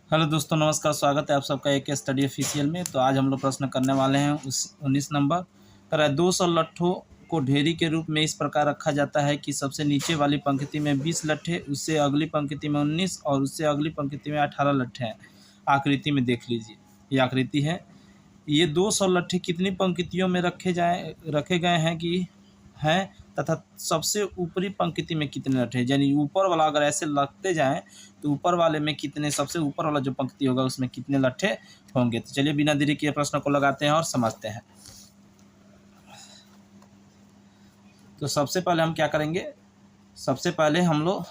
Hello दोस्तों, नमस्कार। स्वागत है आप सबका एक स्टडी ऑफिशियल में। तो आज हम लोग प्रश्न करने वाले हैं उस 19 नंबर पर 200 लट्ठों को ढेरी के रूप में इस प्रकार रखा जाता है कि सबसे नीचे वाली पंक्ति में 20 लट्ठे, उससे अगली पंक्ति में 19 और उससे अगली पंक्ति में 18 लट्ठे हैं। आकृति में देख लीजिए, ये आकृति है। ये 200 लट्ठे कितनी पंक्तियों में रखे गए हैं कि हैं तथा सबसे ऊपरी पंक्ति में कितने लट्ठे, यानी ऊपर वाला अगर ऐसे लगते जाएं तो ऊपर वाले में कितने, सबसे ऊपर वाला जो पंक्ति होगा उसमें कितने लट्ठे होंगे। तो चलिए बिना देरी किए प्रश्न को लगाते हैं और समझते हैं। तो सबसे पहले हम क्या करेंगे, सबसे पहले हम लोग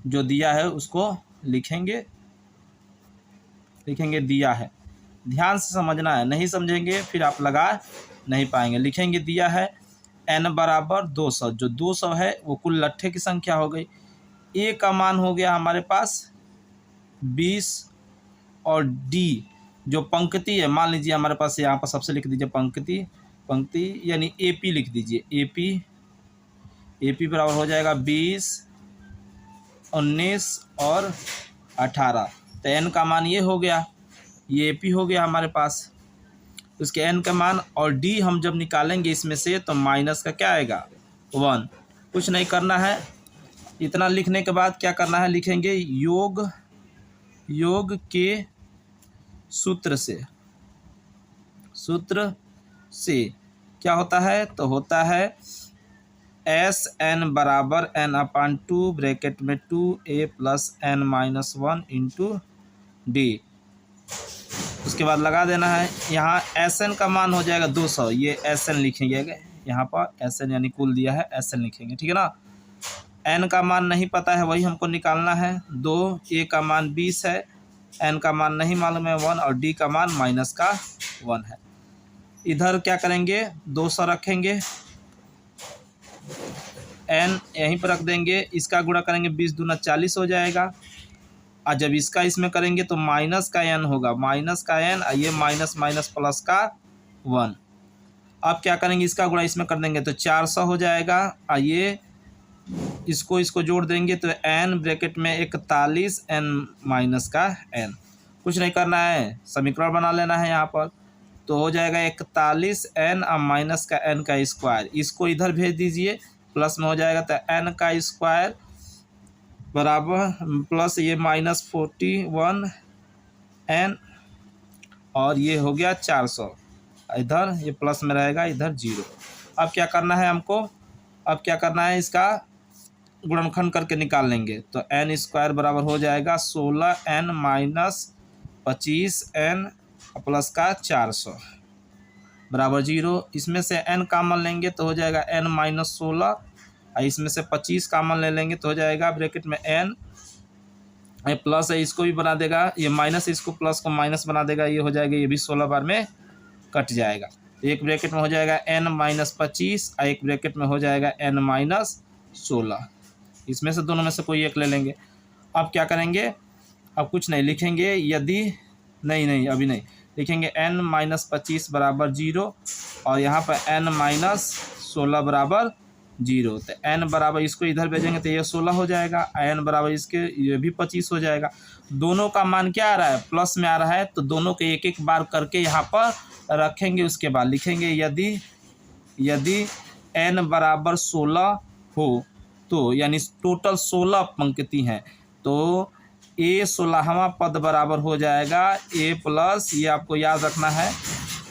जो दिया है उसको लिखेंगे दिया है। ध्यान से समझना है, नहीं समझेंगे फिर आप लगा नहीं पाएंगे। लिखेंगे दिया है n बराबर 200, जो 200 है वो कुल लट्ठे की संख्या हो गई। ए का मान हो गया हमारे पास 20 और डी जो पंक्ति है, मान लीजिए हमारे पास यहाँ पर सबसे लिख दीजिए पंक्ति यानी AP लिख दीजिए। AP बराबर हो जाएगा 20, 19 और 18। तो n का मान ये हो गया, ये AP हो गया हमारे पास। उसके n का मान और d हम जब निकालेंगे इसमें से तो माइनस का क्या आएगा 1। कुछ नहीं करना है, इतना लिखने के बाद क्या करना है, लिखेंगे योग के सूत्र से क्या होता है, तो होता है SN बराबर n/2 ब्रैकेट में 2a + n-1 इंटू डी। उसके बाद लगा देना है। यहाँ SN का मान हो जाएगा 200, ये SN लिखेंगे यहाँ पर, SN यानी कुल दिया है SN लिखेंगे, ठीक है ना। n का मान नहीं पता है, वही हमको निकालना है। 2, a का मान 20 है, n का मान नहीं मालूम है 1 और d का मान -1 है। इधर क्या करेंगे, 200 रखेंगे, n यहीं पर रख देंगे, इसका गुणा करेंगे 20 दूना 40 हो जाएगा। और जब इसका इसमें करेंगे तो माइनस का n होगा, माइनस का n, ये माइनस प्लस का 1। अब क्या करेंगे, इसका गुणा इसमें कर देंगे तो 400 हो जाएगा। और ये इसको जोड़ देंगे तो n ब्रैकेट में 41 n का n। कुछ नहीं करना है, समीकरण बना लेना है यहाँ पर। तो हो जाएगा 41 n और माइनस का n का स्क्वायर, इसको इधर भेज दीजिए, प्लस में हो जाएगा तो n का स्क्वायर बराबर प्लस ये -41 n और ये हो गया 400, इधर ये प्लस में रहेगा, इधर 0। अब क्या करना है हमको, अब क्या करना है, इसका गुणनखंड करके निकाल लेंगे तो n स्क्वायर बराबर हो जाएगा 16n - 25n प्लस का 400 बराबर 0। इसमें से n कॉमन लेंगे तो हो जाएगा n - 16, और इसमें से 25 कॉमन ले लेंगे तो हो जाएगा ब्रैकेट में n, प्लस है इसको भी बना देगा, ये माइनस इसको प्लस को माइनस बना देगा, ये हो जाएगा, ये भी 16 बार में कट जाएगा। एक ब्रैकेट में हो जाएगा n - 25 और एक ब्रैकेट में हो जाएगा n - 16। इसमें से दोनों में से कोई एक ले लेंगे। अब क्या करेंगे, अब कुछ नहीं लिखेंगे, यदि नहीं अभी नहीं लिखेंगे, n - 25 बराबर 0 और यहाँ पर n - 16 बराबर 0। तो n बराबर इसको इधर भेजेंगे तो ये 16 हो जाएगा, n बराबर इसके ये भी 25 हो जाएगा। दोनों का मान क्या आ रहा है, प्लस में आ रहा है, तो दोनों के एक बार करके यहाँ पर रखेंगे। उसके बाद लिखेंगे यदि n बराबर 16 हो तो, यानी टोटल 16 पंक्ति हैं, तो a 16वां पद बराबर हो जाएगा a प्लस, ये आपको याद रखना है,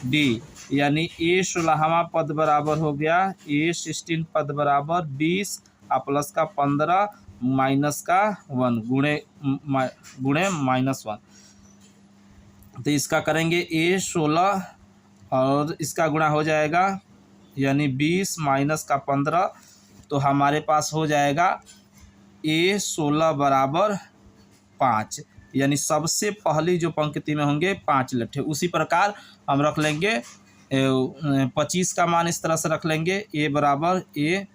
d, यानी a 16वां पद बराबर हो गया a 16 पद बराबर 20 प्लस का 15 माइनस का 1 गुणे -1। तो इसका करेंगे a 16 और इसका गुणा हो जाएगा, यानी 20 माइनस का 15, तो हमारे पास हो जाएगा a 16 बराबर 5, यानी सबसे पहली जो पंक्ति में होंगे 5 लट्ठे। उसी प्रकार हम रख लेंगे 25 का मान इस तरह से रख लेंगे, a बराबर a